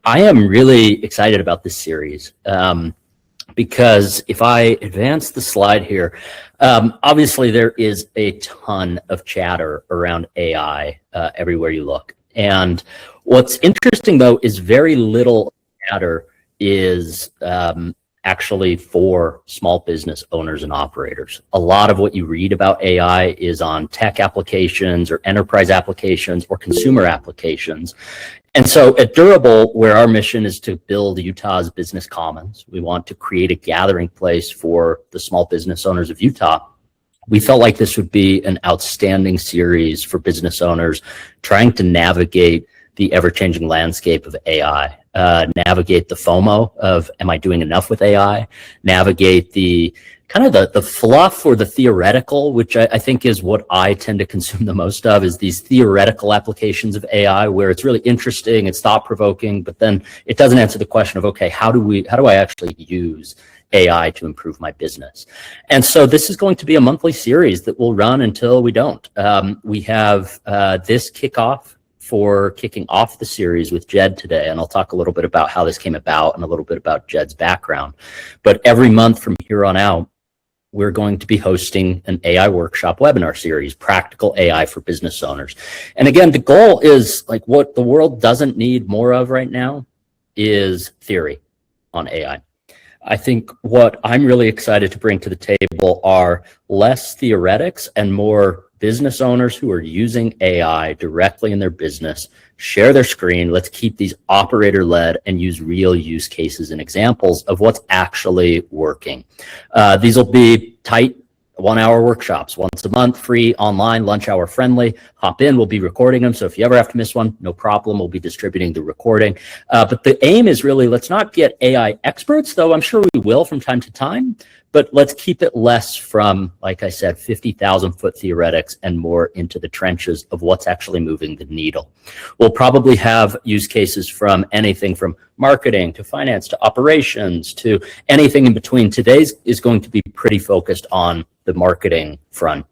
I am really excited about this series because if I advance the slide here, obviously there is a ton of chatter around AI everywhere you look. And what's interesting, though, is very little chatter is actually for small business owners and operators. A lot of what you read about AI is on tech applications or enterprise applications or consumer applications. And so at Durable, where our mission is to build Utah's business commons, we want to create a gathering place for the small business owners of Utah. We felt like this would be an outstanding series for business owners trying to navigate the ever-changing landscape of AI, navigate the FOMO of, am I doing enough with AI? Navigate the kind of the fluff or the theoretical, which I think is what I tend to consume the most of, is these theoretical applications of AI where it's really interesting, it's thought-provoking, but then it doesn't answer the question of, okay, how do I actually use AI to improve my business? And so this is going to be a monthly series that will run until we don't. We have this kickoff for kicking off the series with Jed today, and I'll talk a little bit about how this came about and a little bit about Jed's background. But every month from here on out, we're going to be hosting an AI workshop webinar series, Practical AI for Business Owners. And again, the goal is, like, what the world doesn't need more of right now is theory on AI. I think what I'm really excited to bring to the table are less theoretics and more business owners who are using AI directly in their business. Share their screen. Let's keep these operator-led and use real use cases and examples of what's actually working. These will be tight 1-hour workshops, once a month, free, online, lunch hour friendly. Hop in, we'll be recording them. So if you ever have to miss one, no problem. We'll be distributing the recording. But the aim is really, let's not get AI experts, though I'm sure we will from time to time, but let's keep it less from, like I said, 50,000-foot theoretics and more into the trenches of what's actually moving the needle. We'll probably have use cases from anything from marketing to finance to operations to anything in between. Today's is going to be pretty focused on the marketing front.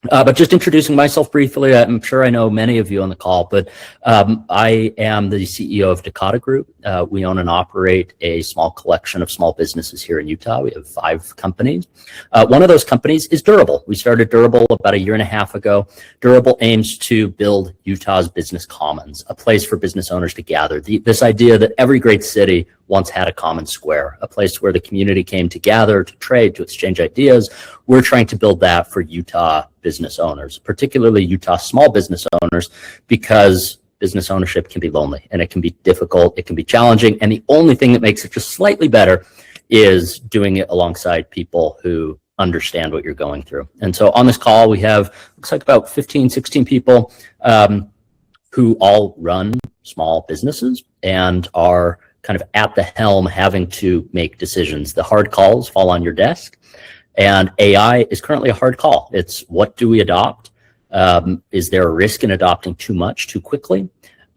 But just introducing myself briefly, I'm sure I know many of you on the call, but I am the CEO of Dakota Group. We own and operate a small collection of small businesses here in Utah. We have 5 companies. One of those companies is Durable. We started Durable about 1.5 years ago. Durable aims to build Utah's business commons, a place for business owners to gather. This idea that every great city once had a common square, a place where the community came to gather, to trade, to exchange ideas. We're trying to build that for Utah business owners, particularly Utah small business owners, because business ownership can be lonely and it can be difficult, it can be challenging. And the only thing that makes it just slightly better is doing it alongside people who understand what you're going through. And so on this call, we have, looks like about 15, 16 people who all run small businesses and are kind of at the helm having to make decisions. The hard calls fall on your desk. And AI is currently a hard call. It's, what do we adopt? Is there a risk in adopting too much too quickly?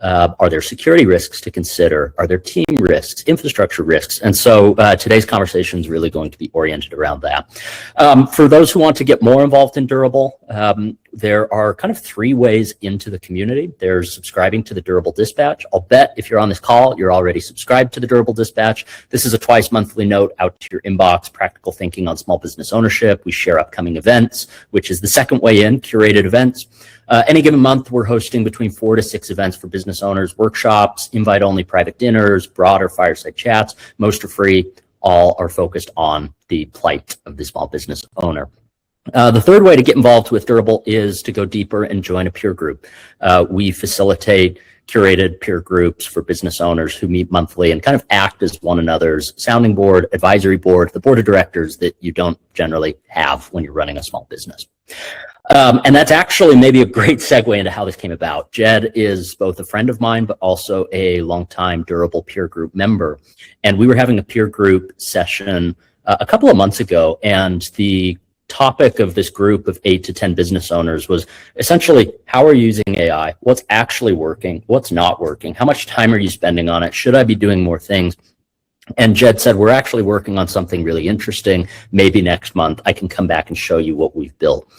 Are there security risks to consider? Are there team risks, infrastructure risks? And so today's conversation is really going to be oriented around that. For those who want to get more involved in Durable, there are kind of 3 ways into the community. There's subscribing to the Durable Dispatch. I'll bet if you're on this call, you're already subscribed to the Durable Dispatch. This is a twice monthly note out to your inbox, practical thinking on small business ownership. We share upcoming events, which is the second way in, curated events. Any given month, we're hosting between 4 to 6 events for business owners, workshops, invite-only private dinners, broader fireside chats. Most are free. All are focused on the plight of the small business owner. The third way to get involved with Durable is to go deeper and join a peer group. We facilitate curated peer groups for business owners who meet monthly and kind of act as one another's sounding board, advisory board, the board of directors that you don't generally have when you're running a small business. And that's actually maybe a great segue into how this came about. Jed is both a friend of mine, but also a longtime Durable peer group member. And we were having a peer group session a couple of months ago, and the topic of this group of 8 to 10 business owners was essentially, how are you using AI? What's actually working? What's not working? How much time are you spending on it? Should I be doing more things? And Jed said, we're actually working on something really interesting. Maybe next month I can come back and show you what we've built.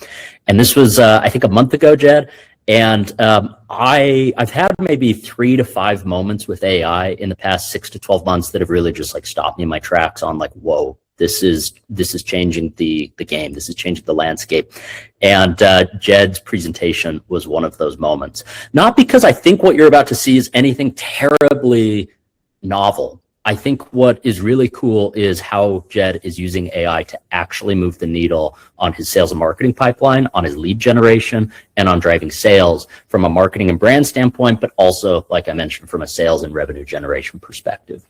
And this was, I think, a month ago, Jed. And I've had maybe 3 to 5 moments with AI in the past 6 to 12 months that have really just like stopped me in my tracks on like, whoa, this is changing the game. This is changing the landscape. And Jed's presentation was one of those moments. Not because I think what you're about to see is anything terribly novel. I think what is really cool is how Jed is using AI to actually move the needle on his sales and marketing pipeline, on his lead generation, and on driving sales from a marketing and brand standpoint, but also, like I mentioned, from a sales and revenue generation perspective.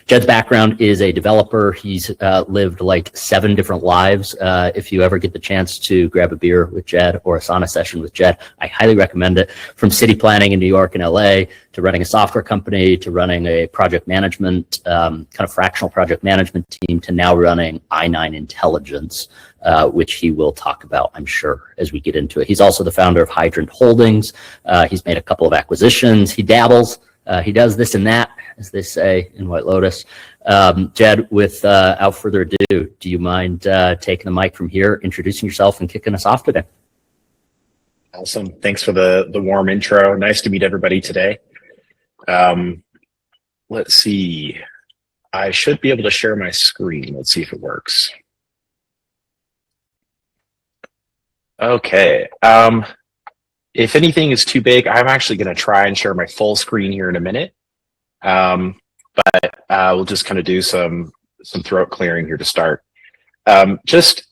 Jed's background is a developer. He's lived like 7 different lives. If you ever get the chance to grab a beer with Jed or a sauna session with Jed, I highly recommend it. From city planning in New York and LA to running a software company to running a project management, kind of fractional project management team to now running I9 Intelligence, which he will talk about, I'm sure, as we get into it. He's also the founder of Hydrant Holdings. He's made a couple of acquisitions. He dabbles. He does this and that, as they say in White Lotus. Jed, without further ado, do you mind taking the mic from here, introducing yourself, and kicking us off today? Awesome. Thanks for the warm intro. Nice to meet everybody today. Let's see. I should be able to share my screen. Let's see if it works. Okay. If anything is too big, I'm actually going to try and share my full screen here in a minute. But we'll just kind of do some throat clearing here to start. Just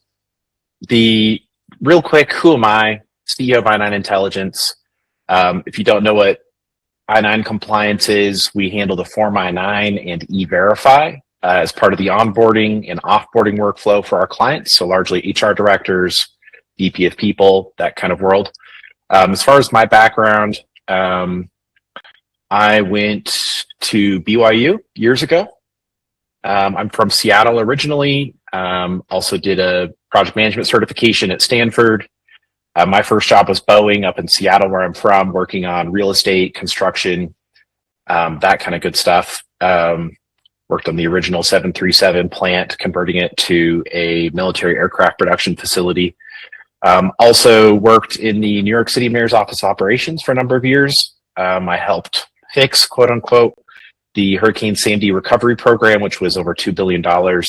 the real quick, who am I? CEO of I9 Intelligence. If you don't know what I9 compliance is, we handle the Form I9 and E-Verify as part of the onboarding and offboarding workflow for our clients. So largely HR directors, VP of people, that kind of world. As far as my background, I went to BYU years ago. I'm from Seattle originally. Also did a project management certification at Stanford. My first job was Boeing up in Seattle, where I'm from, working on real estate, construction, that kind of good stuff. Worked on the original 737 plant, converting it to a military aircraft production facility. Also worked in the New York City Mayor's Office of Operations for a number of years. I helped fix, quote unquote, the Hurricane Sandy recovery program, which was over $2 billion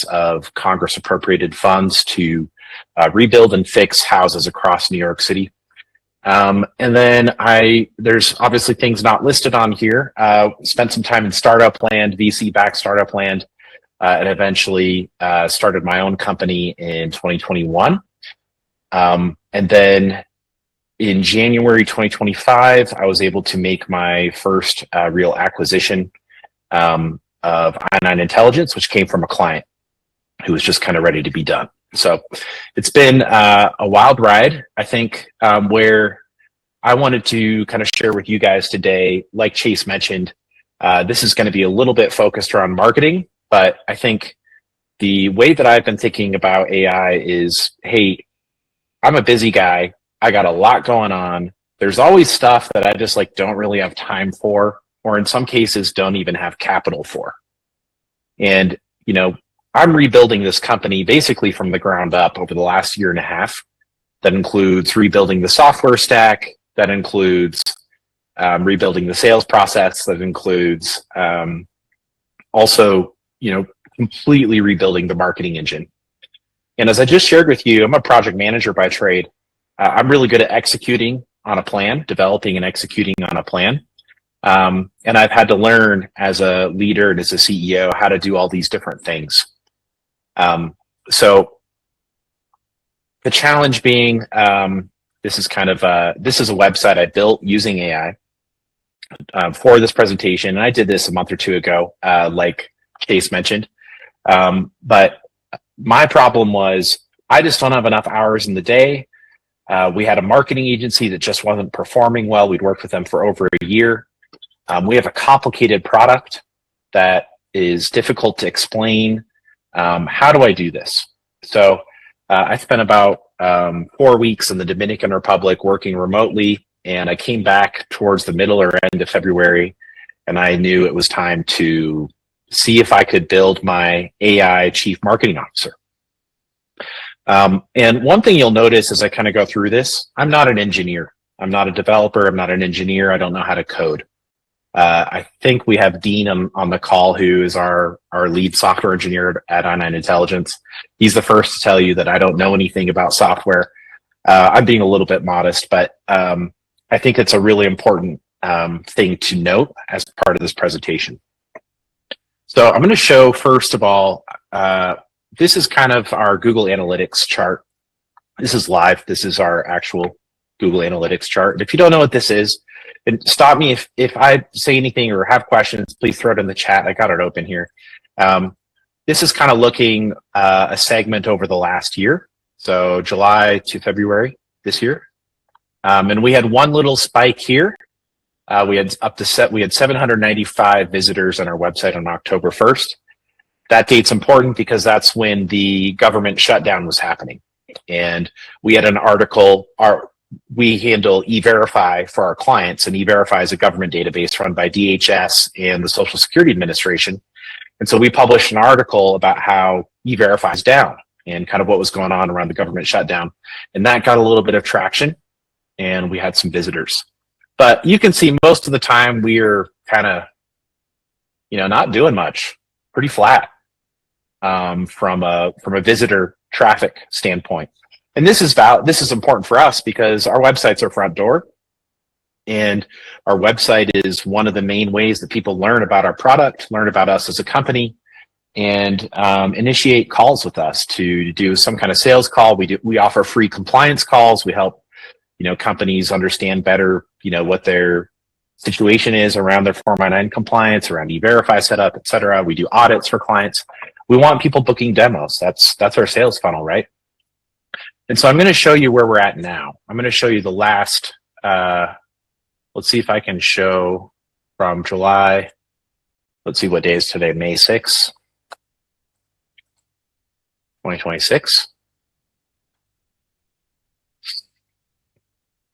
of Congress appropriated funds to rebuild and fix houses across New York City. And then there's obviously things not listed on here. Spent some time in startup land, VC-backed startup land, and eventually started my own company in 2021. And then in January 2025, I was able to make my first real acquisition of I9 Intelligence, which came from a client who was just kind of ready to be done. So it's been a wild ride. I think where I wanted to kind of share with you guys today, like Chase mentioned, this is going to be a little bit focused around marketing, but I think the way that I've been thinking about AI is, hey, I'm a busy guy. I got a lot going on. There's always stuff that I just like don't really have time for, or in some cases don't even have capital for. And, you know, I'm rebuilding this company basically from the ground up over the last year and a half. That includes rebuilding the software stack. That includes rebuilding the sales process. That includes also, you know, completely rebuilding the marketing engine. And as I just shared with you, I'm a project manager by trade. I'm really good at executing on a plan, developing and executing on a plan. And I've had to learn as a leader and as a CEO how to do all these different things. So the challenge being, this is a website I built using AI for this presentation. And I did this a month or two ago, like Chase mentioned. But my problem was I just don't have enough hours in the day. We had a marketing agency that just wasn't performing well. We'd worked with them for over a year. We have a complicated product that is difficult to explain. How do I do this? So I spent about 4 weeks in the Dominican Republic working remotely, and I came back towards the middle or end of February, and I knew it was time to see if I could build my AI chief marketing officer. And one thing you'll notice as I kind of go through this, I'm not an engineer. I'm not a developer. I'm not an engineer. I don't know how to code. I think we have Dean on the call, who is our lead software engineer at I9 Intelligence. He's the first to tell you that I don't know anything about software. I'm being a little bit modest, but I think it's a really important thing to note as part of this presentation. So I'm going to show, first of all, this is kind of our Google Analytics chart. This is live. This is our actual Google Analytics chart. And if you don't know what this is, and stop me if I say anything or have questions, please throw it in the chat. I got it open here. This is kind of looking a segment over the last year. So July to February this year. And we had one little spike here. We had 795 visitors on our website on October 1st. That date's important because that's when the government shutdown was happening. And we had an article, we handle E-Verify for our clients, and E-Verify is a government database run by DHS and the Social Security Administration. And so we published an article about how E-Verify is down and kind of what was going on around the government shutdown. And that got a little bit of traction, and we had some visitors. But you can see most of the time we're kind of, not doing much, pretty flat from a visitor traffic standpoint. And this is important for us because our website's our front door, and our website is one of the main ways that people learn about our product, learn about us as a company, and initiate calls with us to do some kind of sales call. We offer free compliance calls. We help companies understand better what their situation is around their Form I-9 compliance, around E-Verify setup, et cetera. We do audits for clients. We want people booking demos. That's our sales funnel, right? And so I'm going to show you where we're at now. I'm going to show you the last, let's see if I can show from July. Let's see what day is today, May 6th, 2026.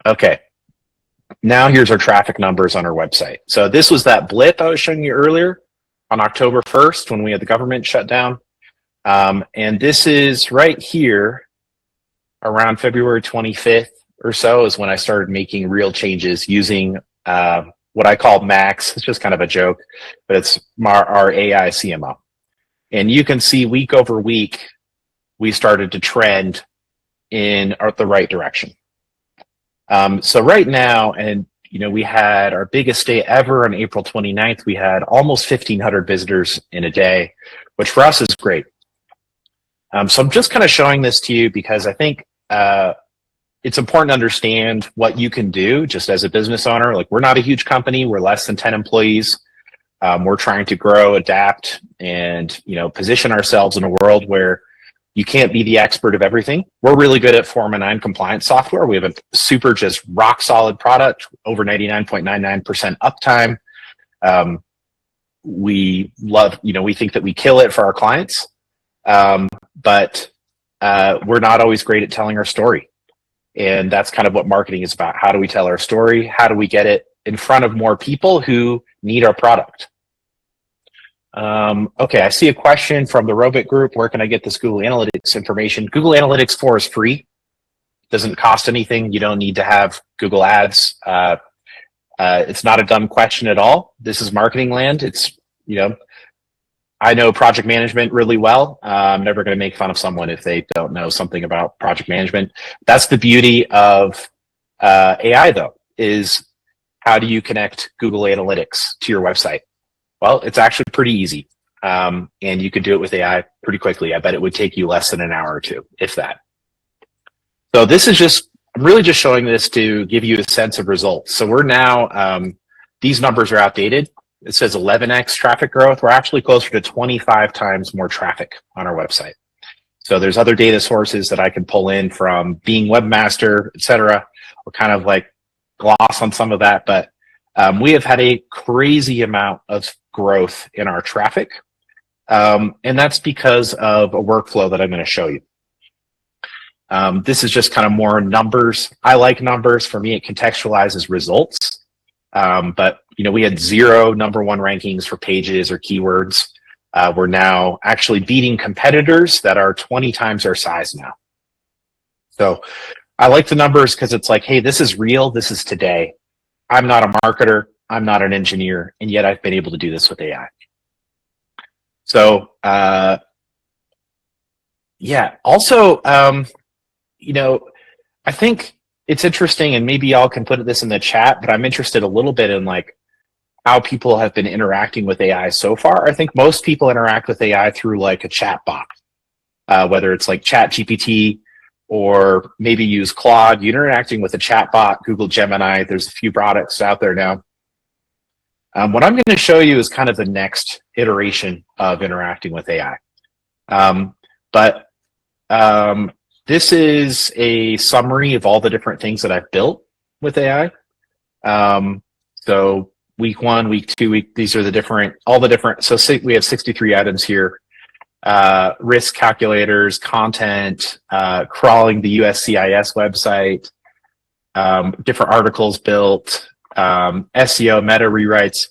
Okay. Now here's our traffic numbers on our website. So this was that blip I was showing you earlier on October 1st when we had the government shut down. And this is right here around February 25th or so is when I started making real changes using what I call Max. It's just kind of a joke, but it's our AI CMO. And you can see week over week, we started to trend in the right direction. So right now, and we had our biggest day ever on April 29th. We had almost 1,500 visitors in a day, which for us is great. So I'm just kind of showing this to you because I think it's important to understand what you can do just as a business owner. Like, we're not a huge company. We're less than 10 employees. We're trying to grow, adapt, and position ourselves in a world where you can't be the expert of everything. We're really good at Form I-9 compliance software. We have a super just rock solid product, over 99.99% uptime. We love, we think that we kill it for our clients. But we're not always great at telling our story. And that's kind of what marketing is about. How do we tell our story? How do we get it in front of more people who need our product? Okay, I see a question from the Robit group. Where can I get this Google Analytics information? Google Analytics 4 is free. Doesn't cost anything. You don't need to have Google Ads. It's not a dumb question at all. This is marketing land. It's, I know project management really well. I'm never going to make fun of someone if they don't know something about project management. That's the beauty of AI, though, is how do you connect Google Analytics to your website? Well, it's actually pretty easy, and you can do it with AI pretty quickly. I bet it would take you less than an hour or two, if that. So this is I'm really just showing this to give you a sense of results. So we're now, these numbers are outdated. It says 11x traffic growth. We're actually closer to 25 times more traffic on our website. So there's other data sources that I can pull in from Being Webmaster, et cetera. We'll kind of like gloss on some of that, but we have had a crazy amount of growth in our traffic. And that's because of a workflow that I'm going to show you. This is just kind of more numbers. I like numbers. For me, it contextualizes results. But we had 0 number 1 rankings for pages or keywords. We're now actually beating competitors that are 20 times our size now. So I like the numbers because it's like, hey, this is real. This is today. I'm not a marketer. I'm not an engineer. And yet I've been able to do this with AI. So, yeah. Also, you know, I think it's interesting, and maybe y'all can put this in the chat, but I'm interested a little bit in like how people have been interacting with AI so far. I think most people interact with AI through like a chat bot, whether it's like Chat GPT or maybe use Claude. You're interacting with a chat bot, Google Gemini. There's a few products out there now. What I'm going to show you is kind of the next iteration of interacting with AI. This is a summary of all the different things that I've built with AI. So week 1, week 2, these are all the different, so we have 63 items here. Risk calculators, content, crawling the USCIS website, different articles built, SEO, meta rewrites.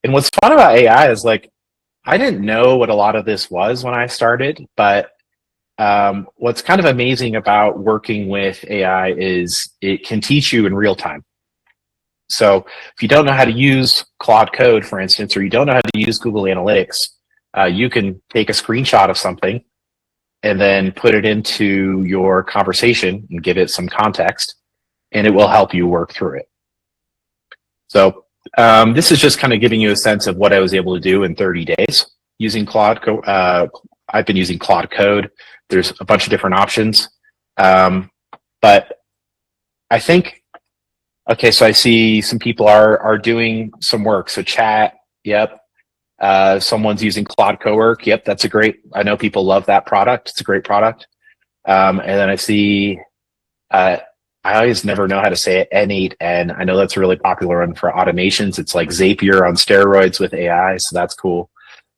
And what's fun about AI is like, I didn't know what a lot of this was when I started, but what's kind of amazing about working with AI is it can teach you in real time. So if you don't know how to use Claude Code, for instance, or you don't know how to use Google Analytics, you can take a screenshot of something and then put it into your conversation and give it some context, and it will help you work through it. So this is just kind of giving you a sense of what I was able to do in 30 days using Claude. I've been using Claude Code. There's a bunch of different options. But I think, okay, so I see some people are doing some work. So chat, yep. Someone's using Claude Cowork. Yep, that's a great, I know people love that product. It's a great product. And then I see, I always never know how to say it, N8N. I know that's a really popular one for automations. It's like Zapier on steroids with AI, so that's cool.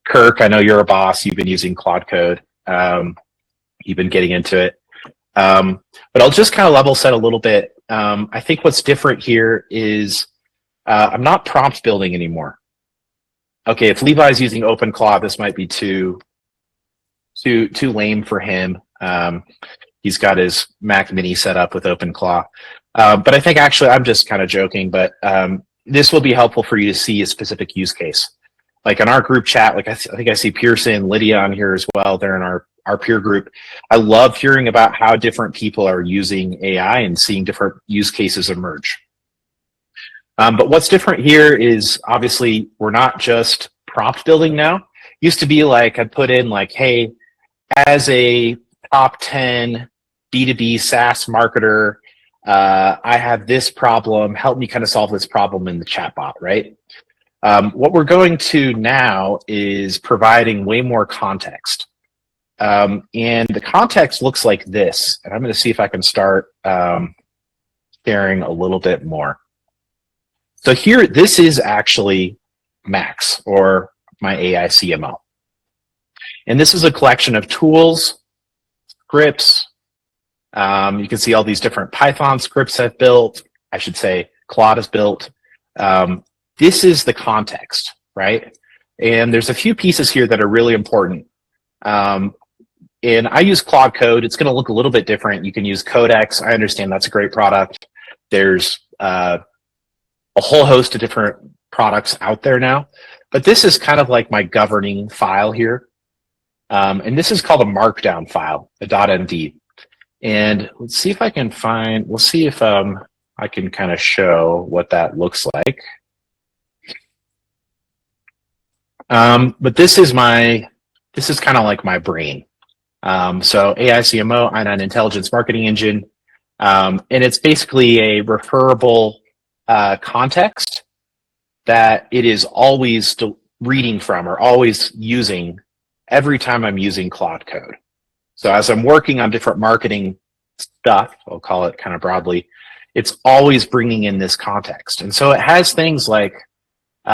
Kirk, I know you're a boss. You've been using Claude Code. You've been getting into it. But I'll just kind of level set a little bit. I think what's different here is I'm not prompt building anymore. Okay, if Levi's using OpenClaw, this might be too lame for him. He's got his Mac Mini set up with OpenClaw. But I think actually I'm just kind of joking, but this will be helpful for you to see a specific use case. Like in our group chat, like I think I see Pearson, Lydia on here as well. They're in our peer group. I love hearing about how different people are using AI and seeing different use cases emerge. But what's different here is obviously we're not just prompt building now. Used to be like I'd put in like, hey, as a top 10 B2B SaaS marketer, I have this problem. Help me kind of solve this problem in the chatbot, right? What we're going to now is providing way more context. And the context looks like this. And I'm going to see if I can start sharing a little bit more. So here, this is actually Max, or my AI CMO. And this is a collection of tools, scripts. You can see all these different Python scripts I've built. I should say Claude has built. This is the context, right? And there's a few pieces here that are really important. And I use Claude Code. It's going to look a little bit different. You can use Codex. I understand that's a great product. There's a whole host of different products out there now. But this is kind of like my governing file here. And this is called a markdown file, a .md. And let's see if I can find, we'll see if I can kind of show what that looks like. But this is kind of like my brain. So AI CMO, I9 Intelligence Marketing Engine. And it's basically a referable context that it is always reading from or always using every time I'm using Claude Code. So as I'm working on different marketing stuff, I'll call it kind of broadly, it's always bringing in this context. And so it has things like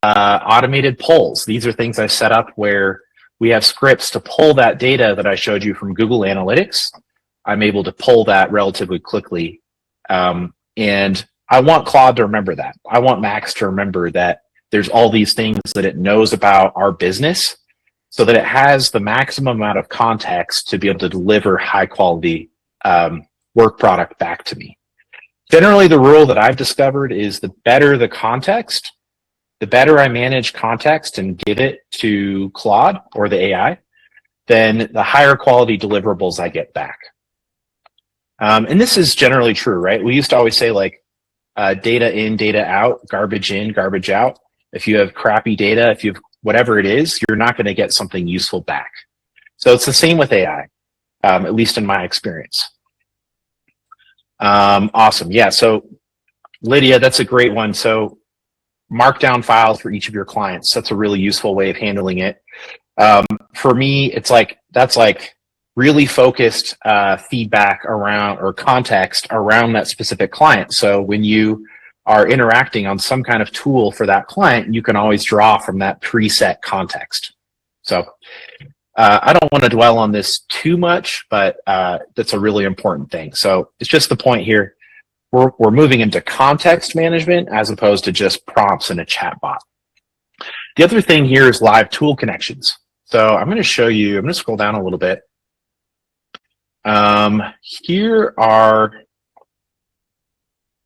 automated polls. These are things I've set up where we have scripts to pull that data that I showed you from Google Analytics. I'm able to pull that relatively quickly. And I want Claude to remember that. I want Max to remember that there's all these things that it knows about our business so that it has the maximum amount of context to be able to deliver high quality work product back to me. Generally, the rule that I've discovered is the better the context, the better I manage context and give it to Claude or the AI, then the higher quality deliverables I get back. And this is generally true, right? We used to always say like data in, data out, garbage in, garbage out. If you have crappy data, if you have whatever it is, you're not going to get something useful back. So it's the same with AI, at least in my experience. Awesome. Yeah. So Lydia, that's a great one. So markdown files for each of your clients. That's a really useful way of handling it. For me, it's like, that's like really focused feedback around or context around that specific client. So when you are interacting on some kind of tool for that client, you can always draw from that preset context. So I don't want to dwell on this too much, but that's a really important thing. So it's just the point here. We're moving into context management as opposed to just prompts in a chatbot. The other thing here is live tool connections. So I'm going to show you, I'm going to scroll down a little bit. Here are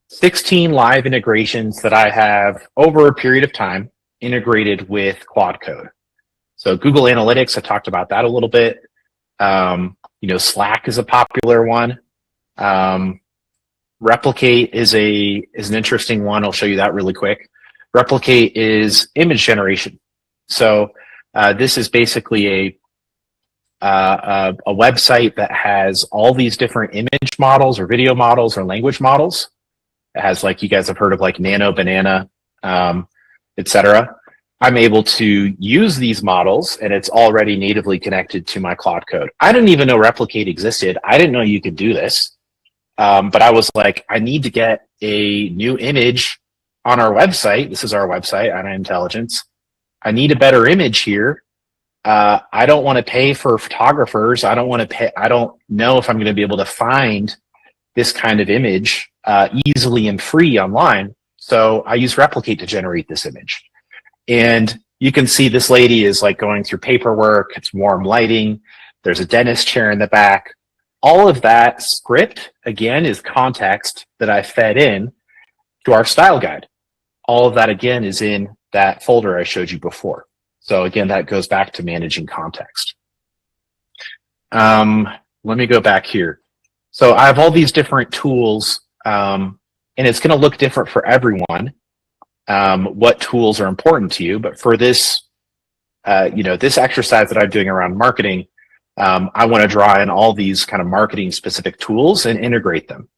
16 live integrations that I have over a period of time integrated with Claude Code. So Google Analytics, I talked about that a little bit. You know, Slack is a popular one. Replicate is an interesting one. I'll show you that really quick. Replicate is image generation. So this is basically a website that has all these different image models or video models or language models. It has, like, you guys have heard of like Nano, Banana, etc. I'm able to use these models and it's already natively connected to my Claude Code. I didn't even know Replicate existed. I didn't know you could do this. But I was like, I need to get a new image on our website. This is our website, Ana Intelligence. I need a better image here. I don't want to pay for photographers. I don't want to pay. I don't know if I'm going to be able to find this kind of image easily and free online. So I use Replicate to generate this image. And you can see this lady is like going through paperwork. It's warm lighting. There's a dentist chair in the back. All of that script, again, is context that I fed in to our style guide. All of that, again, is in that folder I showed you before. So again, that goes back to managing context. Let me go back here. So I have all these different tools, and it's going to look different for everyone, what tools are important to you. But for this, this exercise that I'm doing around marketing, I want to draw in all these kind of marketing specific tools and integrate them.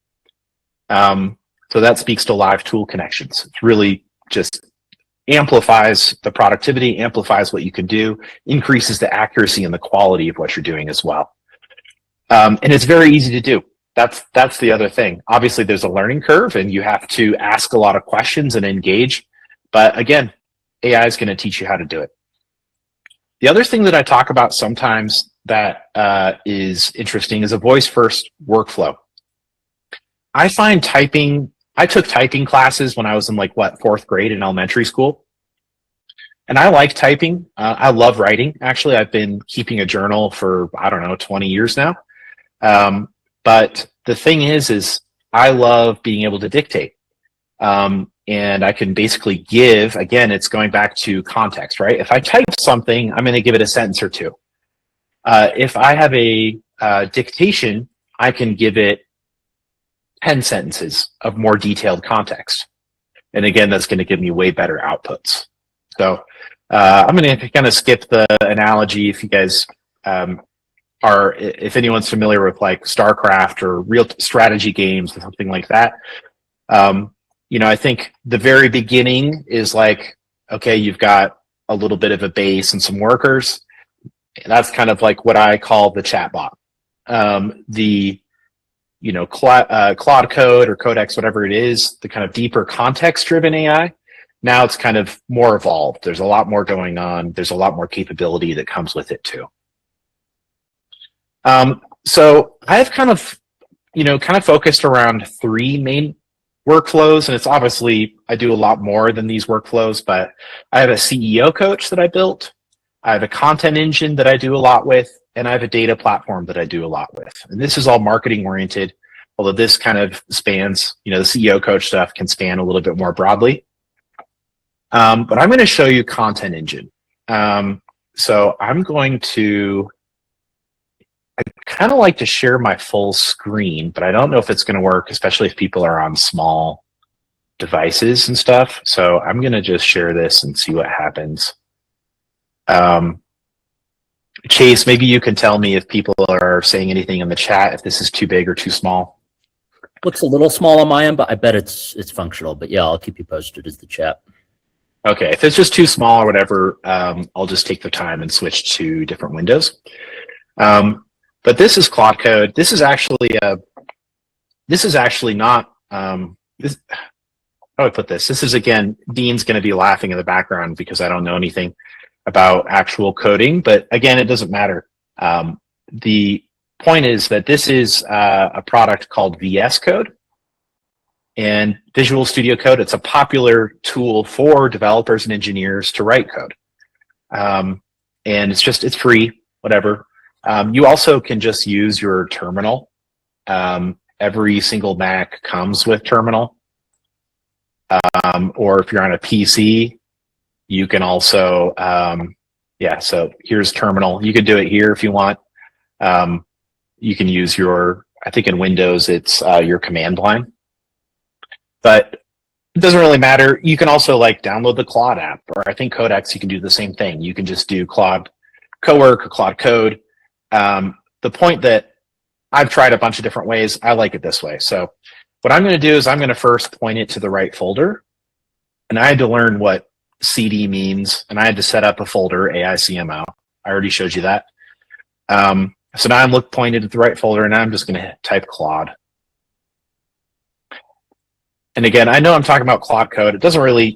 So that speaks to live tool connections. It's really just amplifies the productivity, amplifies what you can do, increases the accuracy and the quality of what you're doing as well. And it's very easy to do. That's the other thing. Obviously, there's a learning curve and you have to ask a lot of questions and engage. But again, AI is going to teach you how to do it. The other thing that I talk about sometimes that is interesting is a voice-first workflow. I find typing, I took typing classes when I was in like, fourth grade in elementary school. And I like typing. I love writing. Actually, I've been keeping a journal for, 20 years now. But the thing is I love being able to dictate. And I can basically give, again, it's going back to context, right? If I type something, I'm going to give it a sentence or two. If I have a dictation, I can give it 10 sentences of more detailed context. And again, that's going to give me way better outputs. So I'm going to kind of skip the analogy. If you guys if anyone's familiar with like StarCraft or real strategy games or something like that, I think the very beginning is like, okay, you've got a little bit of a base and some workers. That's kind of like what I call the chatbot. Claude Code or Codex, whatever it is, the kind of deeper context-driven AI. Now it's kind of more evolved. There's a lot more going on. There's a lot more capability that comes with it too. So I've kind of focused around three main workflows, and it's obviously I do a lot more than these workflows, but I have a CEO coach that I built. I have a content engine that I do a lot with, and I have a data platform that I do a lot with. And this is all marketing oriented. although this kind of spans, the CEO coach stuff can span a little bit more broadly. But I'm going to show you Content Engine. So I'm going to, I kind of like to share my full screen, but I don't know if it's going to work, especially if people are on small devices and stuff. So I'm going to just share this and see what happens. Chase, maybe you can tell me if people are saying anything in the chat, if this is too big or too small. Looks a little small on my end, but I bet it's functional. But yeah, I'll keep you posted as the chat. Okay, if it's just too small or whatever, I'll just take the time and switch to different windows. But this is Claude Code. This is actually not, how do I put this? This is, again, Dean's going to be laughing in the background because I don't know anything about actual coding, but again, it doesn't matter. The point is that this is a product called VS Code and Visual Studio Code. It's a popular tool for developers and engineers to write code. And it's free, whatever. You also can just use your terminal. Every single Mac comes with terminal. Or if you're on a PC, you can also, so here's terminal. You could do it here if you want. You can use I think in Windows, it's your command line. But it doesn't really matter. You can also download the Claude app, or I think Codex, you can do the same thing. You can just do Claude Cowork or Claude Code. The point that I've tried a bunch of different ways, I like it this way. So what I'm going to do is I'm going to first point it to the right folder. And I had to learn what CD means, and I had to set up a folder, AICML. I already showed you that. So now I'm pointed at the right folder, and now I'm just going to type Claude. And again, I know I'm talking about Claude Code. It doesn't really,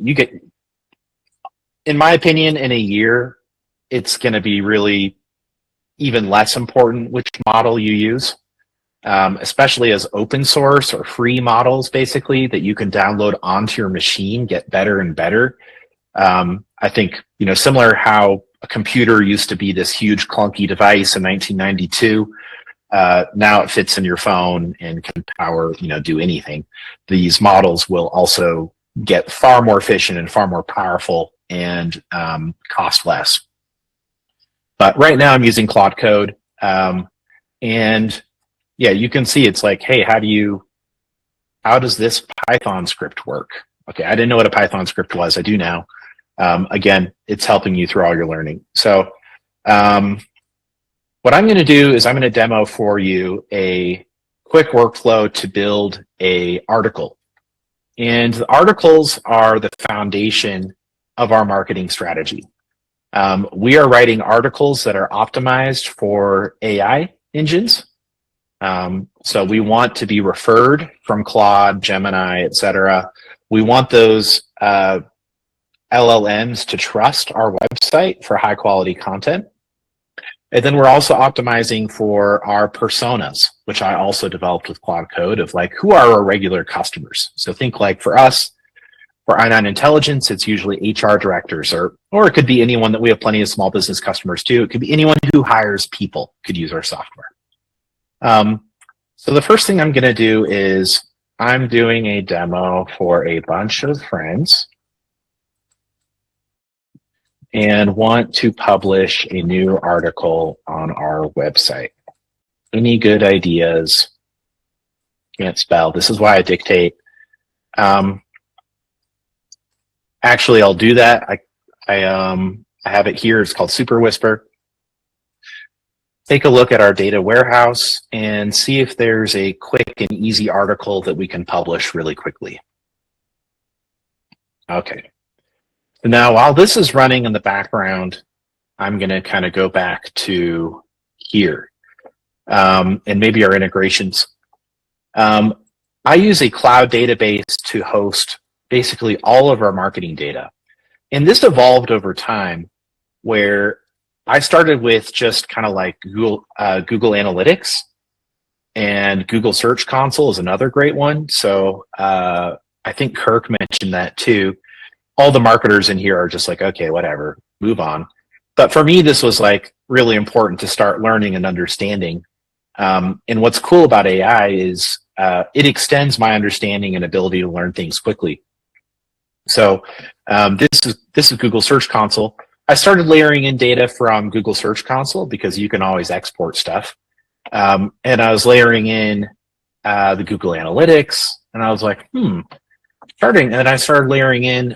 in my opinion, in a year, it's going to be really even less important which model you use, especially as open source or free models, basically, that you can download onto your machine, get better and better. I think, similar how a computer used to be this huge clunky device in 1992, now it fits in your phone and can power, do anything. These models will also get far more efficient and far more powerful and cost less. But right now I'm using Claude Code. And yeah, you can see it's like, hey, how does this Python script work? Okay, I didn't know what a Python script was. I do now. Again, it's helping you through all your learning. So what I'm going to do is I'm going to demo for you a quick workflow to build a article. And the articles are the foundation of our marketing strategy. We are writing articles that are optimized for AI engines. So we want to be referred from Claude, Gemini, etc. We want those LLMs to trust our website for high quality content. And then we're also optimizing for our personas, which I also developed with Claude Code, of who are our regular customers. So think for us, for I9 Intelligence, it's usually HR directors, or it could be anyone that we have plenty of small business customers too. It could be anyone who hires people could use our software. So the first thing I'm going to do is I'm doing a demo for a bunch of friends and want to publish a new article on our website. Any good ideas? Can't spell. This is why I dictate. Actually, I'll do that. I have it here. It's called Super Whisper. Take a look at our data warehouse and see if there's a quick and easy article that we can publish really quickly. Okay. Now, while this is running in the background, I'm going to kind of go back to here and maybe our integrations. I use a cloud database to host basically all of our marketing data. And this evolved over time where I started with just kind of Google Analytics, and Google Search Console is another great one. So I think Kirk mentioned that too. All the marketers in here are just okay, whatever, move on. But for me, this was really important to start learning and understanding And what's cool about AI is it extends my understanding and ability to learn things quickly. So this is Google Search Console. I started layering in data from Google Search Console because you can always export stuff. And I was layering in the Google Analytics, and I was like, and then I started layering in,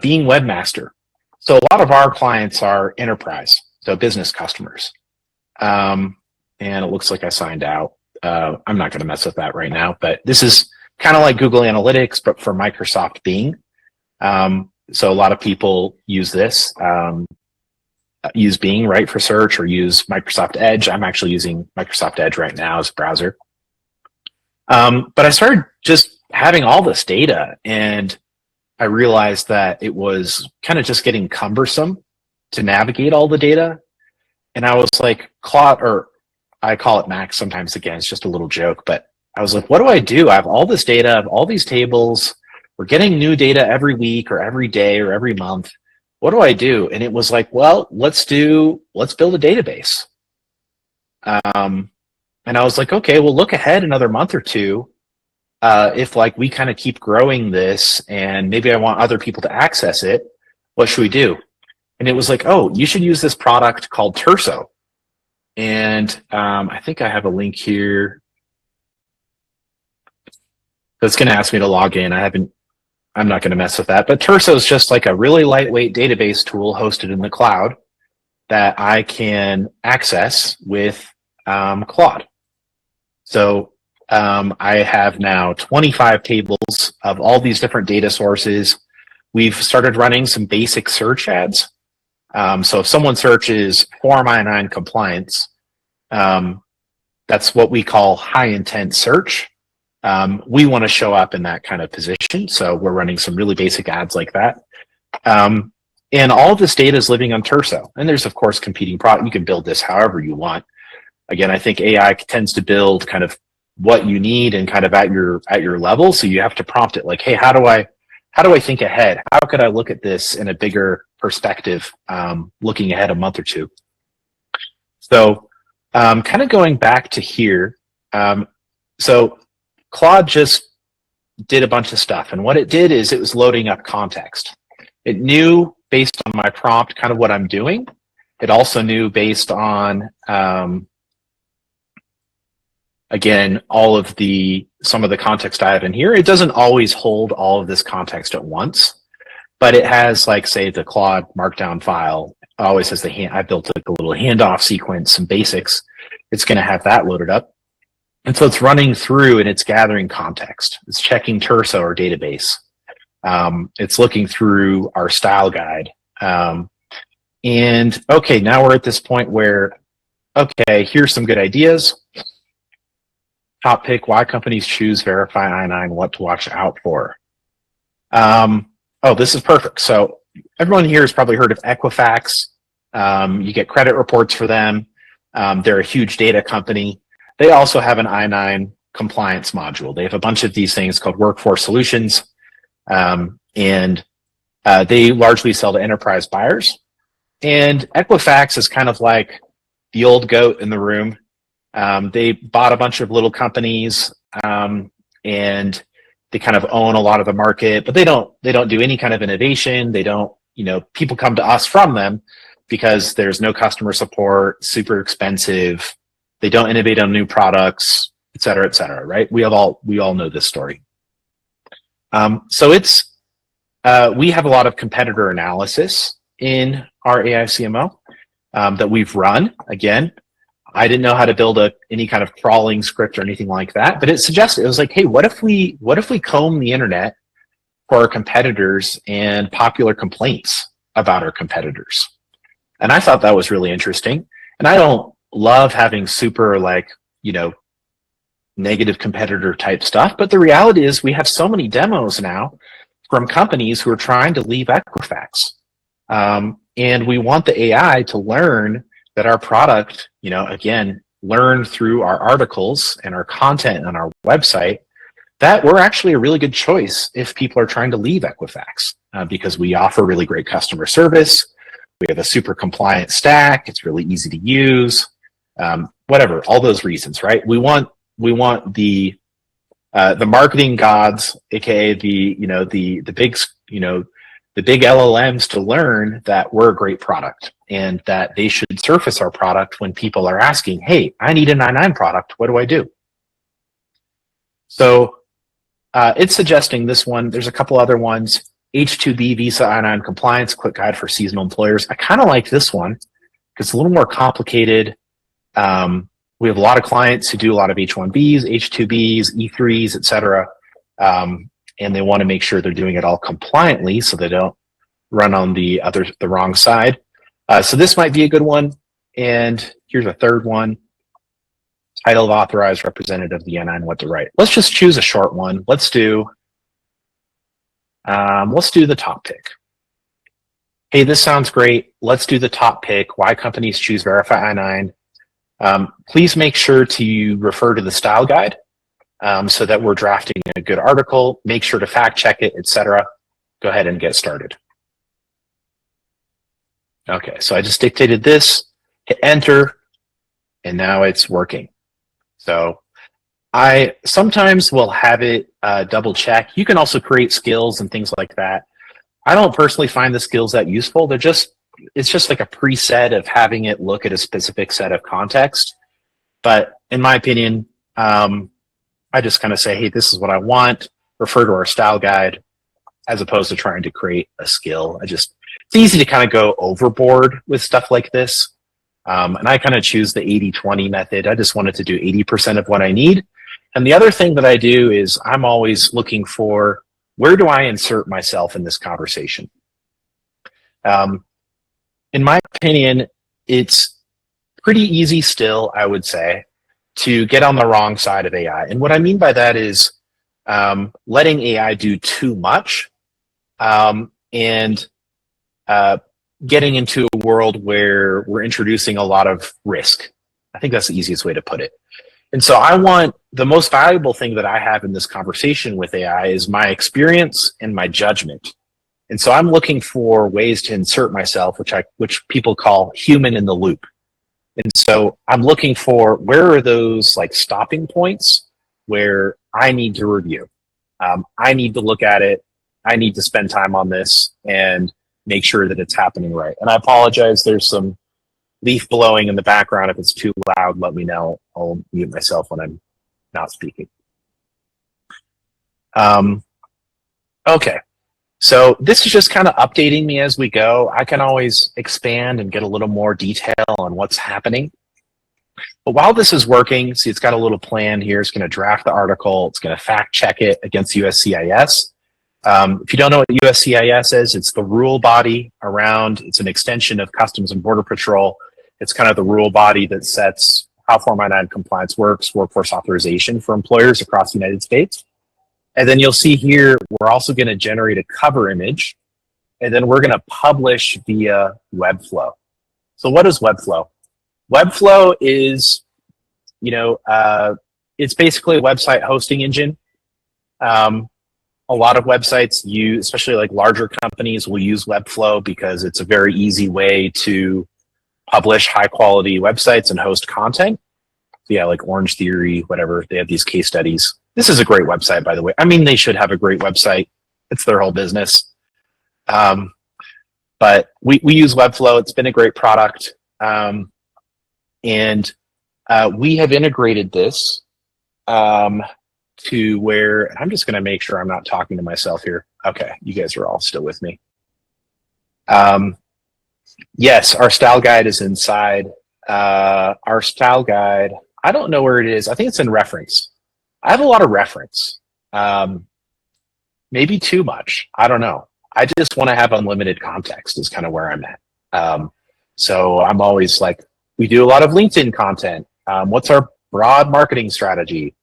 being webmaster. So a lot of our clients are enterprise, so business customers. And it looks like I signed out. I'm not going to mess with that right now, but this is kind of like Google Analytics, but for Microsoft Bing. So a lot of people use this, use Bing, right, for search, or use Microsoft Edge. I'm actually using Microsoft Edge right now as a browser. But I started just having all this data, and I realized that it was kind of just getting cumbersome to navigate all the data. And I was like, Claude, or I call it Max sometimes, again, it's just a little joke, but I was like, what do I do? I have all this data, I have all these tables. We're getting new data every week or every day or every month. What do I do? And it was like, well, let's build a database. And I was like, okay, well, look ahead another month or two. If like we kind of keep growing this and maybe I want other people to access it, what should we do? And it was like, oh, you should use this product called Terso. And I think I have a link here. That's going to ask me to log in. I'm not going to mess with that. But Terso is just like a really lightweight database tool hosted in the cloud that I can access with Claude. So I have now 25 tables of all these different data sources. We've started running some basic search ads. So if someone searches Form I-9 compliance, that's what we call high intent search. We want to show up in that kind of position. So we're running some really basic ads like that. And all of this data is living on Terso. And there's, of course, competing product. You can build this however you want. Again, I think AI tends to build kind of what you need and kind of at your level. So you have to prompt it like, hey, how do I think ahead? How could I look at this in a bigger perspective, looking ahead a month or two? So kind of going back to here. So Claude just did a bunch of stuff. And what it did is it was loading up context. It knew based on my prompt kind of what I'm doing. It also knew based on, again, some of the context I have in here. It doesn't always hold all of this context at once, but it has, like, say, the Claude Markdown file. It always has I built like a little handoff sequence, some basics. It's going to have that loaded up. And so it's running through and it's gathering context. It's checking Terso, our database. It's looking through our style guide. And okay, now we're at this point where, okay, here's some good ideas. Top pick, why companies choose Verify I-9, what to watch out for. Oh, this is perfect. So everyone here has probably heard of Equifax. You get credit reports for them. They're a huge data company. They also have an I-9 compliance module. They have a bunch of these things called workforce solutions. And they largely sell to enterprise buyers. And Equifax is kind of like the old goat in the room. They bought a bunch of little companies, and they kind of own a lot of the market, but they don't do any kind of innovation. They don't, people come to us from them because there's no customer support, super expensive. They don't innovate on new products, et cetera, right? We all know this story. So we have a lot of competitor analysis in our AI CMO that we've run. Again, I didn't know how to build any kind of crawling script or anything like that, but it was like, hey, what if we comb the internet for our competitors and popular complaints about our competitors? And I thought that was really interesting. And I don't love having super negative competitor type stuff, but the reality is we have so many demos now from companies who are trying to leave Equifax. And we want the AI to learn that our product, again, learn through our articles and our content on our website, that we're actually a really good choice if people are trying to leave Equifax, because we offer really great customer service. We have a super compliant stack. It's really easy to use. whatever, all those reasons, right? We want the marketing gods, aka the big the big LLMs, to learn that we're a great product and that they should surface our product when people are asking, hey, I need a 99 product, what do I do? So it's suggesting this one. There's a couple other ones. H-2B visa I-9 compliance, quick guide for seasonal employers. I kind of like this one because it's a little more complicated. We have a lot of clients who do a lot of H-1Bs, H-2Bs, E-3s, et cetera. And they want to make sure they're doing it all compliantly so they don't run on the wrong side. So this might be a good one. And here's a third one. Title of authorized representative of the N9, what to write. Let's just choose a short one. Let's do the top pick. Hey, this sounds great. Let's do the top pick. Why companies choose Verify I-9. Please make sure to refer to the style guide so that we're drafting a good article. Make sure to fact check it, etc. Go ahead and get started. Okay, so I just dictated this, hit enter, and now it's working. So I sometimes will have it double check. You can also create skills and things like that. I don't personally find the skills that useful. It's just like a preset of having it look at a specific set of context. But in my opinion, I just kind of say, hey, this is what I want, refer to our style guide, as opposed to trying to create a skill. It's easy to kind of go overboard with stuff like this. And I kind of choose the 80-20 method. I just wanted to do 80% of what I need. And the other thing that I do is I'm always looking for, where do I insert myself in this conversation? In my opinion, it's pretty easy still, I would say, to get on the wrong side of AI. And what I mean by that is letting AI do too much and getting into a world where we're introducing a lot of risk. I think that's the easiest way to put it. And so I want the most valuable thing that I have in this conversation with AI is my experience and my judgment. And so I'm looking for ways to insert myself, which people call human in the loop. And so I'm looking for, where are those like stopping points where I need to review. I need to look at it. I need to spend time on this and make sure that it's happening right. And I apologize, there's some leaf blowing in the background. If it's too loud, let me know. I'll mute myself when I'm not speaking. Okay, so this is just kind of updating me as we go. I can always expand and get a little more detail on what's happening. But while this is working, see, it's got a little plan here. It's going to draft the article. It's going to fact check it against USCIS. If you don't know what USCIS is, it's the rule body around, it's an extension of Customs and Border Patrol. It's kind of the rule body that sets how Form I-9 compliance works, workforce authorization for employers across the United States. And then you'll see here, we're also going to generate a cover image, and then we're going to publish via Webflow. So what is Webflow? Webflow is, it's basically a website hosting engine. A lot of websites use, especially like larger companies, will use Webflow because it's a very easy way to publish high quality websites and host content. So yeah, like Orange Theory, whatever, they have these case studies. This is a great website, by the way. I mean, they should have a great website. It's their whole business. But we use Webflow. It's been a great product. And we have integrated this to where, I'm just going to make sure I'm not talking to myself here. Okay, you guys are all still with me. Yes, our style guide is inside. Our style guide, I don't know where it is. I think it's in reference. I have a lot of reference. Maybe too much. I don't know. I just want to have unlimited context is kind of where I'm at. So I'm always like, we do a lot of LinkedIn content. What's our broad marketing strategy?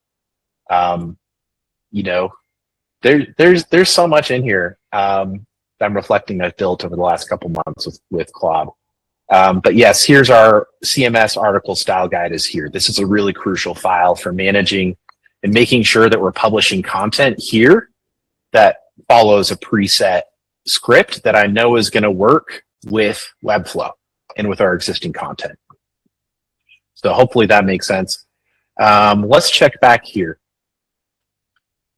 There's so much in here that I'm reflecting I've built over the last couple months with Claude. But yes, here's our CMS article style guide is here. This is a really crucial file for managing and making sure that we're publishing content here that follows a preset script that I know is going to work with Webflow and with our existing content. So hopefully that makes sense. Let's check back here.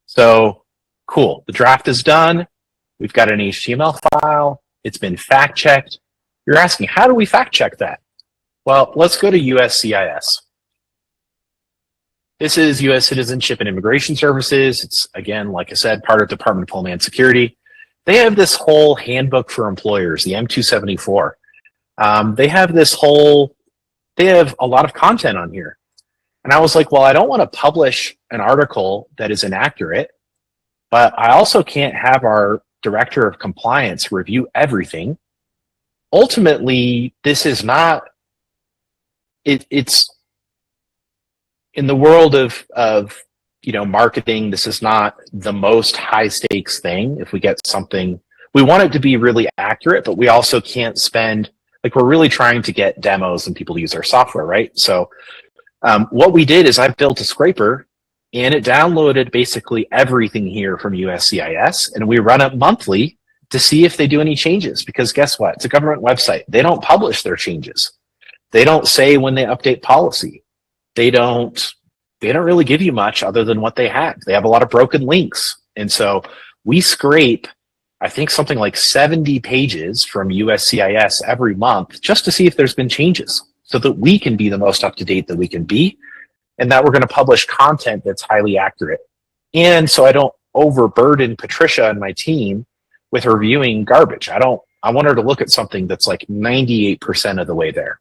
So cool, the draft is done. We've got an HTML file. It's been fact checked. You're asking, how do we fact check that? Well, let's go to USCIS. This is U.S. Citizenship and Immigration Services. It's, again, like I said, part of Department of Homeland Security. They have this whole handbook for employers, the M274. They have a lot of content on here. And I was like, well, I don't want to publish an article that is inaccurate, but I also can't have our director of compliance review everything. Ultimately, this is not, it's in the world of marketing, this is not the most high stakes thing. If we get something, we want it to be really accurate, but we also can't spend, like, we're really trying to get demos and people to use our software, right? So what we did is I built a scraper and it downloaded basically everything here from USCIS, and we run it monthly to see if they do any changes, because guess what? It's a government website. They don't publish their changes. They don't say when they update policy. They don't really give you much other than what they have. They have a lot of broken links. And so we scrape, I think, something like 70 pages from USCIS every month just to see if there's been changes, so that we can be the most up-to-date that we can be, and that we're going to publish content that's highly accurate. And so I don't overburden Patricia and my team with reviewing garbage. I want her to look at something that's like 98% of the way there.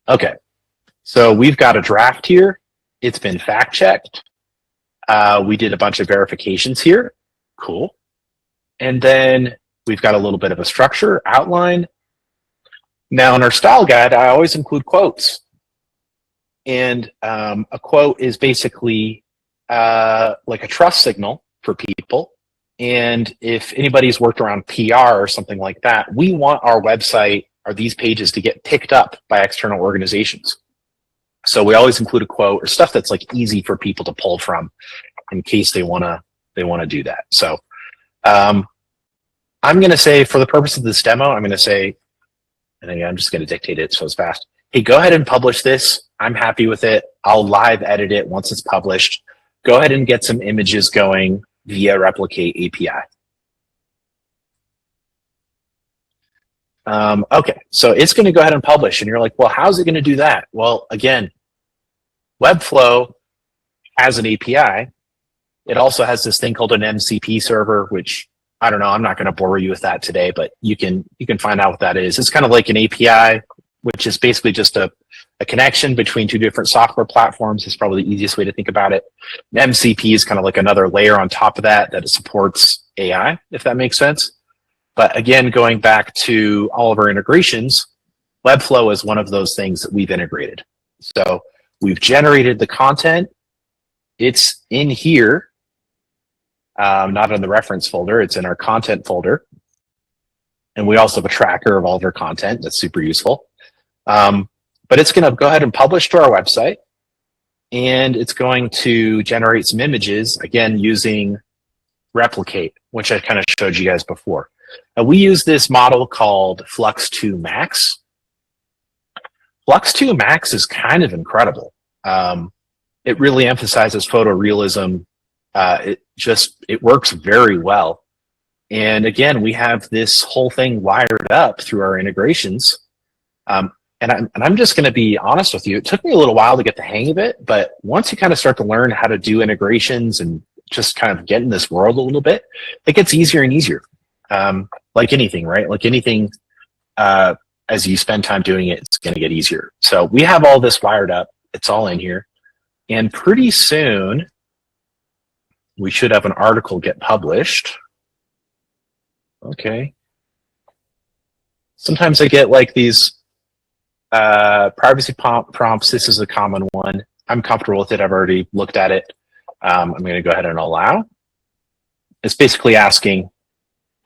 Okay, so we've got a draft here. It's been fact-checked. We did a bunch of verifications here. Cool. And then we've got a little bit of a structure, outline. Now in our style guide, I always include quotes. And a quote is basically like a trust signal for people. And if anybody's worked around PR or something like that, we want our website or these pages to get picked up by external organizations. So we always include a quote or stuff that's like easy for people to pull from in case they wanna do that. So I'm gonna say, for the purpose of this demo, I'm gonna say, and again, I'm just gonna dictate it so it's fast. Hey, go ahead and publish this. I'm happy with it. I'll live edit it once it's published. Go ahead and get some images going via Replicate API. Okay, so it's going to go ahead and publish, and you're like, well, how's it going to do that? Well, again, Webflow has an API. It also has this thing called an MCP server, which I don't know. I'm not going to bore you with that today, but you can find out what that is. It's kind of like an API, which is basically just a connection between two different software platforms. Is probably the easiest way to think about it. An MCP is kind of like another layer on top of that it supports AI, if that makes sense. But again, going back to all of our integrations, Webflow is one of those things that we've integrated. So we've generated the content. It's in here, not in the reference folder. It's in our content folder. And we also have a tracker of all of our content. That's super useful. But it's going to go ahead and publish to our website. And it's going to generate some images, again, using Replicate, which I kind of showed you guys before. We use this model called Flux 2 Max. Flux 2 Max is kind of incredible. It really emphasizes photorealism. It works very well. And again, we have this whole thing wired up through our integrations. And I'm just going to be honest with you. It took me a little while to get the hang of it, but once you kind of start to learn how to do integrations and just kind of get in this world a little bit, it gets easier and easier. Like anything, right? Like anything, as you spend time doing it, it's going to get easier. So we have all this wired up. It's all in here. And pretty soon, we should have an article get published. Okay. Sometimes I get like these privacy prompts. This is a common one. I'm comfortable with it. I've already looked at it. I'm going to go ahead and allow. It's basically asking,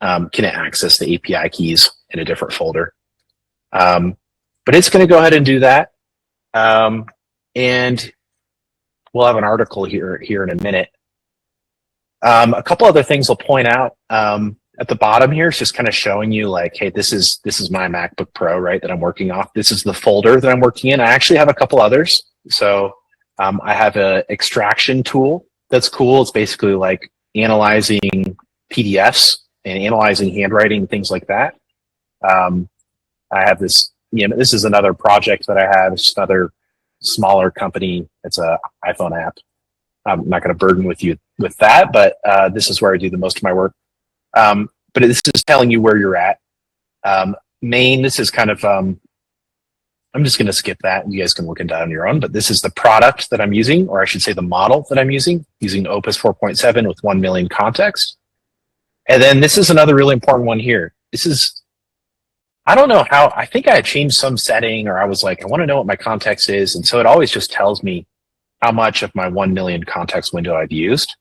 can it access the API keys in a different folder? But it's going to go ahead and do that. And we'll have an article here in a minute. A couple other things I'll point out. at the bottom here is just kind of showing you like, hey, this is my MacBook Pro, right, that I'm working off. This is the folder that I'm working in. I actually have a couple others. So I have a extraction tool that's cool. It's basically like analyzing PDFs and analyzing handwriting, things like that. I have this, this is another project that I have. It's just another smaller company. It's a iPhone app. I'm not going to burden with you with that, but this is where I do the most of my work. But this is telling you where you're at. Main, this is kind of, I'm just going to skip that. You guys can look into it on your own, but this is the product that I'm using, or I should say the model that I'm using Opus 4.7 with 1 million context. And then this is another really important one here. This is, I don't know how, I think I had changed some setting, or I was like, I want to know what my context is. And so it always just tells me how much of my 1 million context window I've used.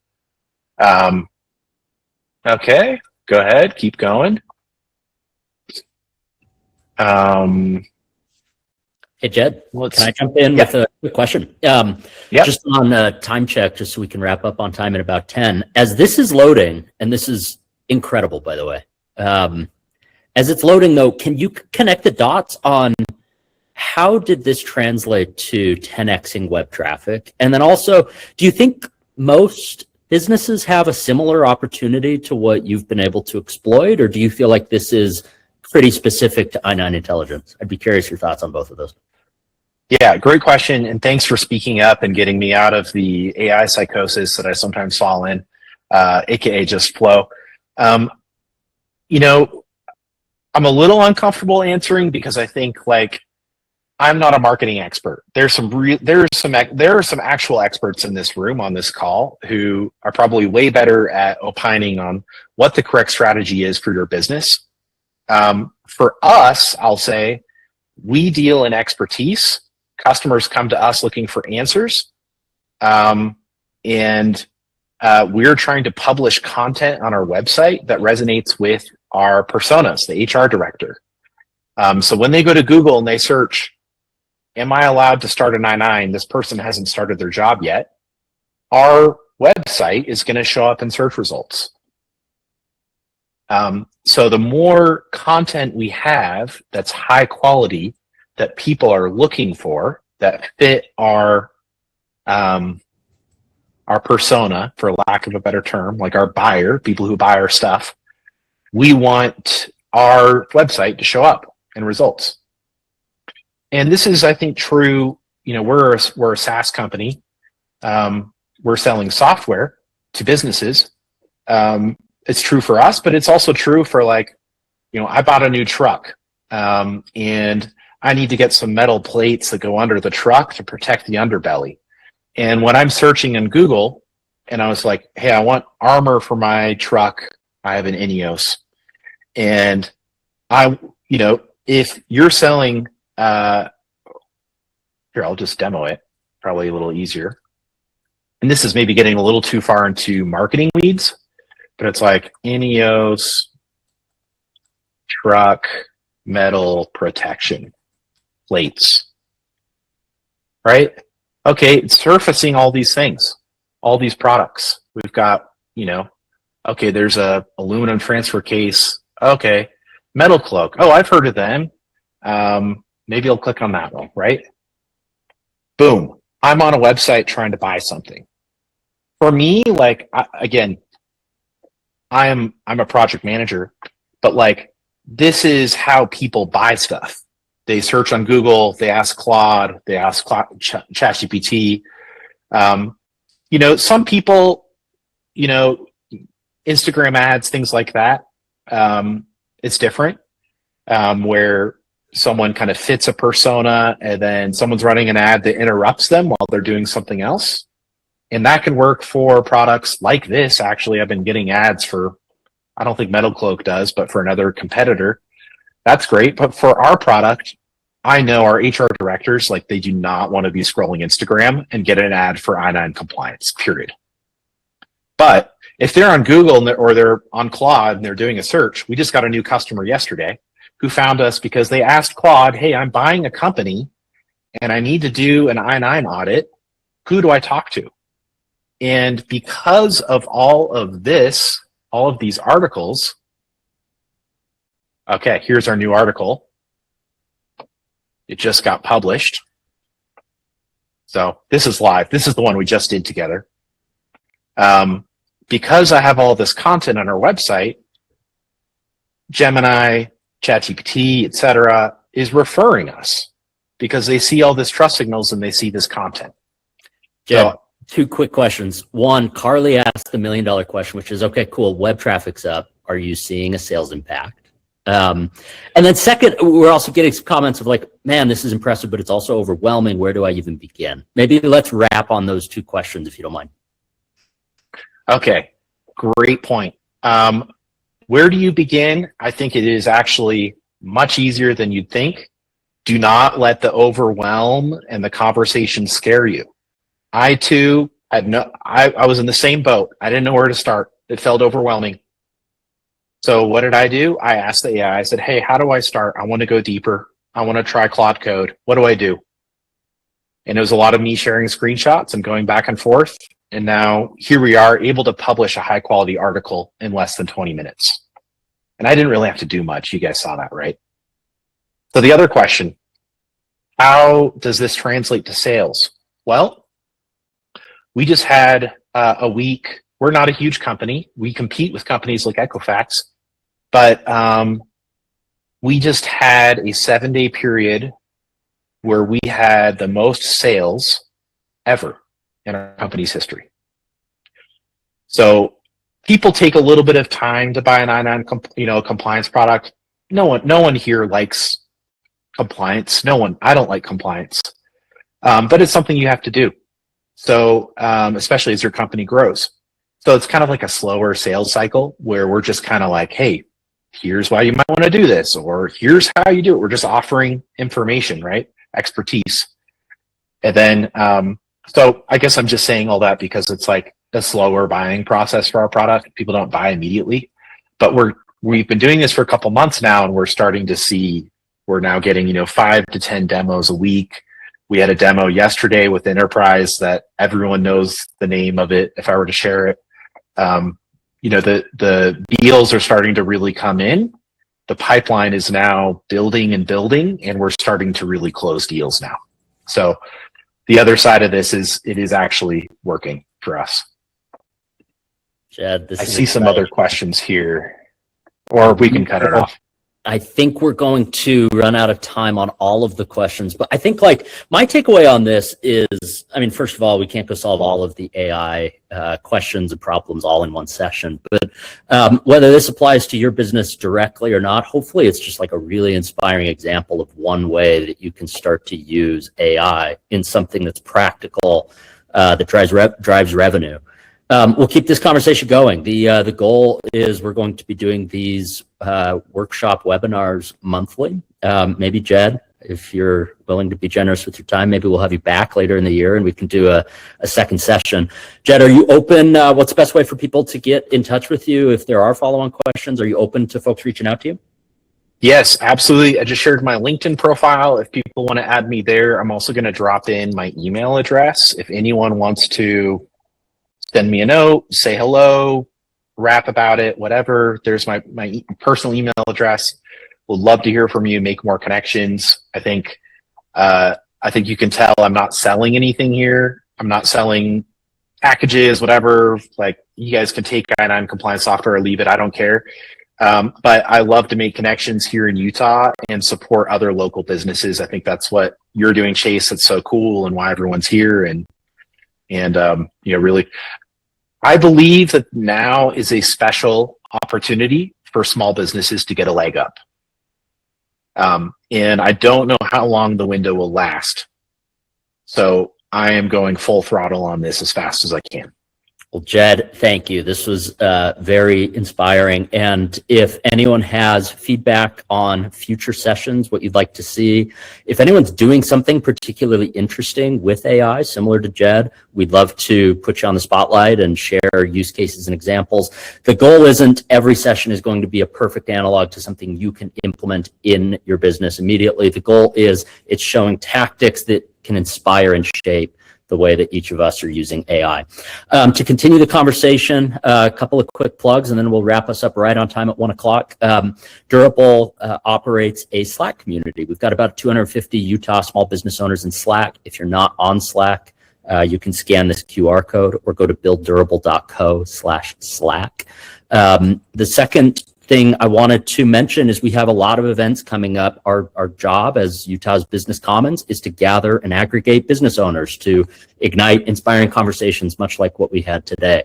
Okay, go ahead, keep going. Hey, Jed, can I jump in with a quick question? Just on time check, just so we can wrap up on time in about 10. As this is loading, and this is incredible, by the way, as it's loading, though, can you connect the dots on how did this translate to 10xing web traffic? And then also, do you think most businesses have a similar opportunity to what you've been able to exploit, or do you feel like this is pretty specific to I9 intelligence? I'd be curious your thoughts on both of those. Yeah, great question. And thanks for speaking up and getting me out of the AI psychosis that I sometimes fall in, AKA just flow. I'm a little uncomfortable answering because I think like I'm not a marketing expert. There are some actual experts in this room on this call who are probably way better at opining on what the correct strategy is for your business. For us, I'll say we deal in expertise. Customers come to us looking for answers. And we're trying to publish content on our website that resonates with our personas, the HR director. So when they go to Google and they search, am I allowed to start an I-9? This person hasn't started their job yet. Our website is going to show up in search results. So the more content we have that's high quality, that people are looking for, that fit our persona, for lack of a better term, like our buyer, people who buy our stuff, we want our website to show up in results. And this is, I think, true. We're a SaaS company. We're selling software to businesses. It's true for us, but it's also true for I bought a new truck, and I need to get some metal plates that go under the truck to protect the underbelly. And when I'm searching in Google, and I was like, hey, I want armor for my truck. I have an Ineos. And if you're selling, here, I'll just demo it, probably a little easier. And this is maybe getting a little too far into marketing weeds, but it's like Ineos truck metal protection plates, right? Okay, it's surfacing all these things, all these products. We've got, okay, there's a aluminum transfer case. Okay, metal cloak. Oh, I've heard of them. Maybe I'll click on that one, right? Boom. I'm on a website trying to buy something. For me, I'm a project manager, but this is how people buy stuff. They search on Google, they ask Claude, they ask ChatGPT. Some people, Instagram ads, things like that. It's different, where someone kind of fits a persona and then someone's running an ad that interrupts them while they're doing something else. And that can work for products like this. Actually, I've been getting ads for, I don't think Metal Cloak does, but for another competitor. That's great. But for our product, I know our HR directors, they do not want to be scrolling Instagram and get an ad for I-9 compliance, period. But if they're on Google or they're on Claude and they're doing a search, we just got a new customer yesterday who found us because they asked Claude, hey, I'm buying a company and I need to do an I-9 audit. Who do I talk to? And because of all of this, all of these articles, Okay, here's our new article. It just got published. So this is live. This is the one we just did together. Because I have all this content on our website, Gemini, ChatGPT, etc., is referring us because they see all this trust signals and they see this content. Jed, two quick questions. One, Carly asked the $1 million question, which is, okay, cool, web traffic's up. Are you seeing a sales impact? And then second, we're also getting some comments of like, man, this is impressive, but it's also overwhelming. Where do I even begin? Maybe let's wrap on those two questions, if you don't mind. Okay, great point. Where do you begin? I think it is actually much easier than you'd think. Do not let the overwhelm and the conversation scare you. I too had I was in the same boat. I didn't know where to start. It felt overwhelming. So what did I do? I asked the AI, I said, hey, how do I start? I want to go deeper. I want to try Claude Code. What do I do? And it was a lot of me sharing screenshots and going back and forth. And now here we are able to publish a high quality article in less than 20 minutes. And I didn't really have to do much. You guys saw that, right? So the other question, how does this translate to sales? Well, we just had a week. We're not a huge company. We compete with companies like Equifax, but we just had a 7-day period where we had the most sales ever in our company's history. So people take a little bit of time to buy an I-9 compliance product. No one here likes compliance. I don't like compliance, but it's something you have to do. So especially as your company grows. So it's kind of like a slower sales cycle where we're just kind of like, hey, here's why you might want to do this, or here's how you do it. We're just offering information, right? Expertise. And then, so I guess I'm just saying all that because it's like a slower buying process for our product. People don't buy immediately, but we've been doing this for a couple months now, and we're starting to see, we're now getting, 5 to 10 demos a week. We had a demo yesterday with Enterprise that everyone knows the name of it. If I were to share it, the deals are starting to really come in. The pipeline is now building and building, and we're starting to really close deals now. So the other side of this is it is actually working for us. Jed, I see some other questions here, or we can cut it off. I think we're going to run out of time on all of the questions, but I think like my takeaway on this is, I mean, first of all, we can't go solve all of the AI questions and problems all in one session, but whether this applies to your business directly or not, hopefully it's just like a really inspiring example of one way that you can start to use AI in something that's practical, that drives revenue. We'll keep this conversation going. The goal is we're going to be doing these workshop webinars monthly. Maybe Jed, if you're willing to be generous with your time, maybe we'll have you back later in the year and we can do a second session. Jed, are you open? What's the best way for people to get in touch with you if there are follow-on questions? Are you open to folks reaching out to you? Yes, absolutely. I just shared my LinkedIn profile. If people want to add me there, I'm also going to drop in my email address. If anyone wants to send me a note, say hello, rap about it, whatever. There's my personal email address. Would love to hear from you, make more connections. I think you can tell I'm not selling anything here. I'm not selling packages, whatever. Like, you guys can take I-9 compliance software or leave it. I don't care. But I love to make connections here in Utah and support other local businesses. I think that's what you're doing, Chase. That's so cool, and why everyone's here. And really, I believe that now is a special opportunity for small businesses to get a leg up. And I don't know how long the window will last. So I am going full throttle on this as fast as I can. Well, Jed, thank you. This was very inspiring. And if anyone has feedback on future sessions, what you'd like to see, if anyone's doing something particularly interesting with AI, similar to Jed, we'd love to put you on the spotlight and share use cases and examples. The goal isn't every session is going to be a perfect analog to something you can implement in your business immediately. The goal is it's showing tactics that can inspire and shape the way that each of us are using AI. To continue the conversation, a couple of quick plugs, and then we'll wrap us up right on time at 1 o'clock. Durable operates a Slack community. We've got about 250 Utah small business owners in Slack. If you're not on Slack, you can scan this QR code or go to builddurable.co/Slack. The second thing I wanted to mention is we have a lot of events coming up. Our job as Utah's Business Commons is to gather and aggregate business owners to ignite inspiring conversations, much like what we had today.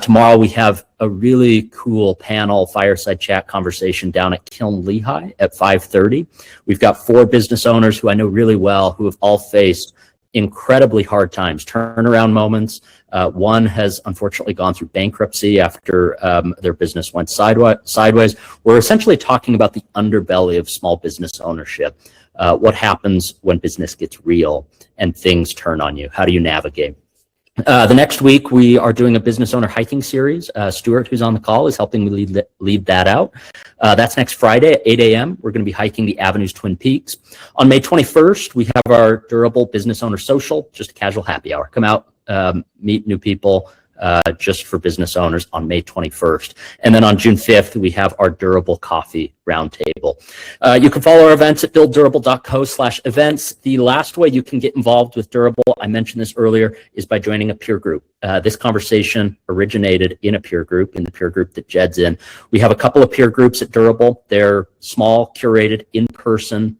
Tomorrow we have a really cool panel fireside chat conversation down at Kiln Lehigh at 5:30. We've got 4 business owners who I know really well who have all faced incredibly hard times, turnaround moments. One has unfortunately gone through bankruptcy after their business went sideways. We're essentially talking about the underbelly of small business ownership. What happens when business gets real and things turn on you? How do you navigate? The next week, we are doing a business owner hiking series. Stuart, who's on the call, is helping me lead that out. That's next Friday at 8 a.m. We're going to be hiking the Avenues Twin Peaks. On May 21st, we have our Durable Business Owner Social, just a casual happy hour. Come out, meet new people, just for business owners on May 21st. And then on June 5th, we have our Durable Coffee Roundtable. You can follow our events at builddurable.co/events. The last way you can get involved with Durable, I mentioned this earlier, is by joining a peer group. This conversation originated in a peer group, in the peer group that Jed's in. We have a couple of peer groups at Durable. They're small, curated, in-person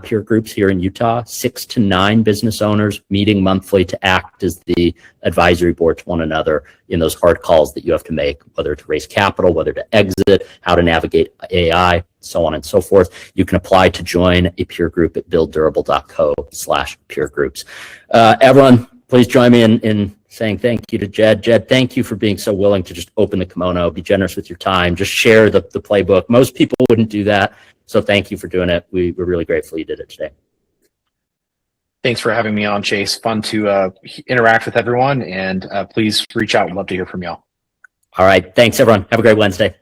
peer groups here in Utah, 6 to 9 business owners meeting monthly to act as the advisory board to one another in those hard calls that you have to make, whether to raise capital, whether to exit, how to navigate AI, so on and so forth. You can apply to join a peer group at builddurable.co/peer groups. Everyone, please join me in saying thank you to Jed. Jed, thank you for being so willing to just open the kimono, be generous with your time, just share the playbook. Most people wouldn't do that. So thank you for doing it. We're really grateful you did it today. Thanks for having me on, Chase. Fun to interact with everyone, and please reach out. We'd love to hear from y'all. All right. Thanks, everyone. Have a great Wednesday.